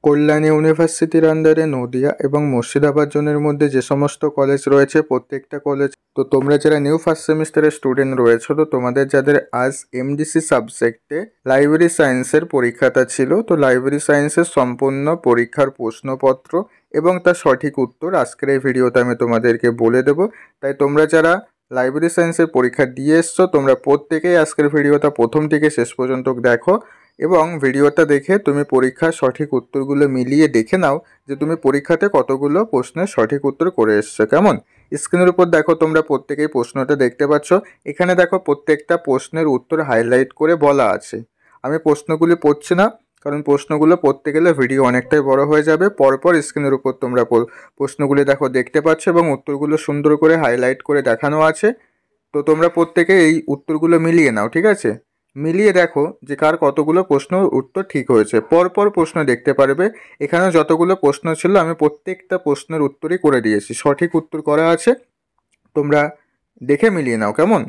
কল্যাণী ইউনিভার্সিটির আন্ডারে নদিয়া এবং মুর্শিদাবাদ জোনের মধ্যে যে সমস্ত কলেজ রয়েছে প্রত্যেকটা কলেজ, তো তোমরা যারা নিউ ফার্স্ট সেমিস্টারের স্টুডেন্ট রয়েছো, তো তোমাদের যাদের আজ এমডিসি সাবজেক্টে লাইব্রেরি সায়েন্সের পরীক্ষাটা ছিল, তো লাইব্রেরি সায়েন্সের সম্পূর্ণ পরীক্ষার প্রশ্নপত্র এবং তার সঠিক উত্তর আজকের এই ভিডিওতে আমি তোমাদেরকে বলে দেবো। তাই তোমরা যারা লাইব্রেরি সায়েন্সের পরীক্ষা দিয়ে এসছো, তোমরা প্রত্যেকেই আজকের ভিডিওটা প্রথম থেকে শেষ পর্যন্ত দেখো এবং ভিডিওটা দেখে তুমি পরীক্ষার সঠিক উত্তরগুলো মিলিয়ে দেখে নাও যে তুমি পরীক্ষাতে কতগুলো প্রশ্নের সঠিক উত্তর করে এসছো। কেমন? স্ক্রিনের উপর দেখো, তোমরা প্রত্যেকেই প্রশ্নটা দেখতে পাচ্ছ। এখানে দেখো প্রত্যেকটা প্রশ্নের উত্তর হাইলাইট করে বলা আছে। আমি প্রশ্নগুলি পড়ছি না, কারণ প্রশ্নগুলো পড়তে গেলে ভিডিও অনেকটাই বড় হয়ে যাবে। পরপর স্ক্রিনের উপর তোমরা প্রশ্নগুলি দেখো দেখতে পাচ্ছ এবং উত্তরগুলো সুন্দর করে হাইলাইট করে দেখানো আছে। তো তোমরা প্রত্যেকে এই উত্তরগুলো মিলিয়ে নাও, ঠিক আছে? মিলিয়ে দেখো যে কার কতগুলো প্রশ্ন উত্তর ঠিক হয়েছে। পরপর প্রশ্ন দেখতে পারবে। এখানে যতগুলো প্রশ্ন ছিল আমি প্রত্যেকটা প্রশ্নের উত্তরই করে দিয়েছি, সঠিক উত্তর করা আছে। তোমরা দেখে মিলিয়ে নাও। কেমন?